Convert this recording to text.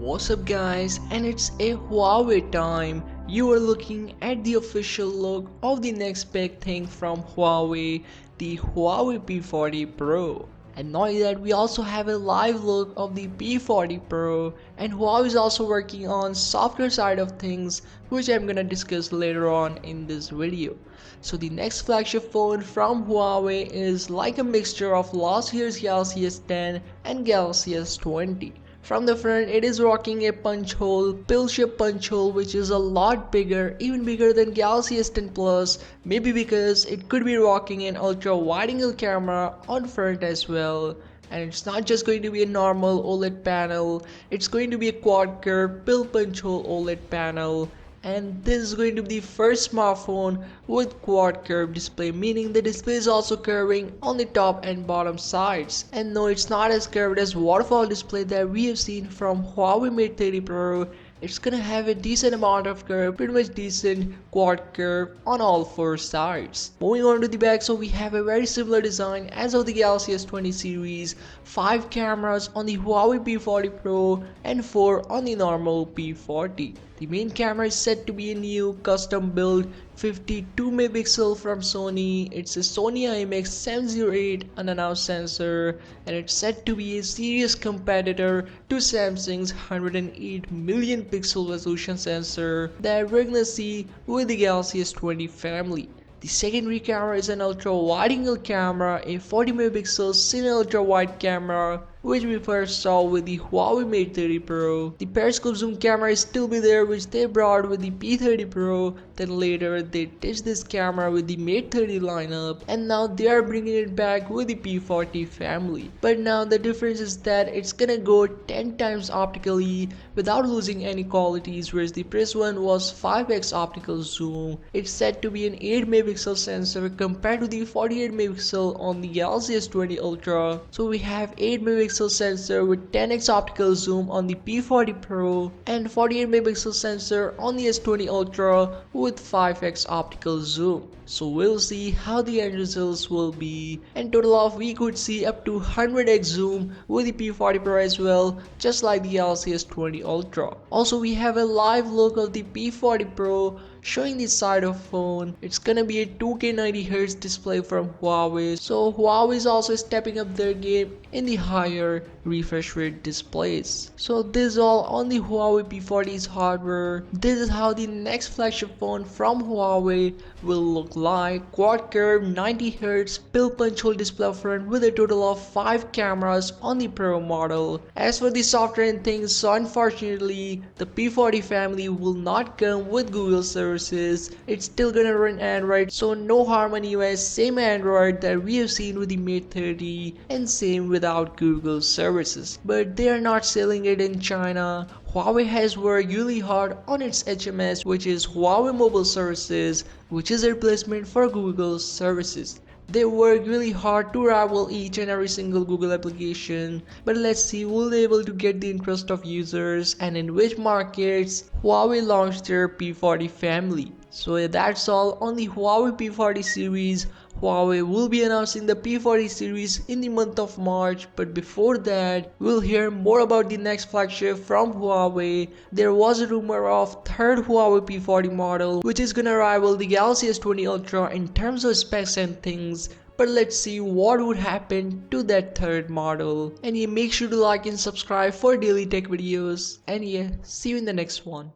What's up guys, and it's a Huawei time. You are looking at the official look of the next big thing from Huawei, the Huawei P40 Pro. And not only that, we also have a live look of the P40 Pro, and Huawei is also working on software side of things, which I'm gonna discuss later on in this video. So the next flagship phone from Huawei is like a mixture of last year's Galaxy S10 and Galaxy S20. From the front, it is rocking a punch hole, pill-shaped punch hole, which is a lot bigger, even bigger than Galaxy S10 Plus, maybe because it could be rocking an ultra wide-angle camera on front as well. And it's not just going to be a normal OLED panel, it's going to be a quad curve pill punch hole OLED panel. And this is going to be the first smartphone with quad curve display, meaning the display is also curving on the top and bottom sides. And no, it's not as curved as waterfall display that we have seen from Huawei Mate 30 Pro. It's gonna have a decent amount of curve, pretty much decent quad curve on all four sides. Moving on to the back, so we have a very similar design as of the Galaxy S20 series. 5 cameras on the Huawei P40 Pro and 4 on the normal P40. The main camera is said to be a new custom built 52 megapixel from Sony. It's a Sony IMX708 unannounced sensor, and it's said to be a serious competitor to Samsung's 108 million pixel resolution sensor that we're gonna see with the Galaxy S20 family. The secondary camera is an ultra wide angle camera, a 40 megapixel cine ultra wide camera, which we first saw with the Huawei Mate 30 Pro. The periscope zoom camera is still be there, which they brought with the P30 Pro. Then later they ditched this camera with the Mate 30 lineup, and now they are bringing it back with the P40 family. But now the difference is that it's gonna go 10 times optically without losing any qualities, whereas the previous one was 5x optical zoom. It's said to be an 8 megapixel sensor compared to the 48 megapixel on the Galaxy S20 Ultra. So we have 8 megapixel sensor with 10x optical zoom on the P40 Pro and 48 megapixel sensor on the S20 Ultra with 5x optical zoom. So we'll see how the end results will be, and total of we could see up to 100x zoom with the P40 Pro as well, just like the Galaxy S20 Ultra. Also, we have a live look of the P40 Pro showing the side of phone. It's gonna be a 2K 90Hz display from Huawei, so Huawei is also stepping up their game in the higher refresh rate displays. So this is all on the Huawei P40's hardware. This is how the next flagship phone from Huawei will look like. Quad curve 90Hz pill punch hole display up front with a total of 5 cameras on the Pro model. As for the software and things, so unfortunately the P40 family will not come with Google services. It's still gonna run Android, so no Harmony OS, same Android that we have seen with the Mate 30, and same without Google services. But they are not selling it in China. Huawei has worked really hard on its HMS, which is Huawei Mobile Services, which is a replacement for Google services. They work really hard to rival each and every single Google application, but let's see will they able to get the interest of users and in which markets Huawei launched their P40 family. So yeah, that's all on the Huawei P40 series. Huawei will be announcing the P40 series in the month of March, but before that, we'll hear more about the next flagship from Huawei. There was a rumor of third Huawei P40 model, which is gonna rival the Galaxy S20 Ultra in terms of specs and things. But let's see what would happen to that third model. And yeah, make sure to like and subscribe for daily tech videos. And yeah, see you in the next one.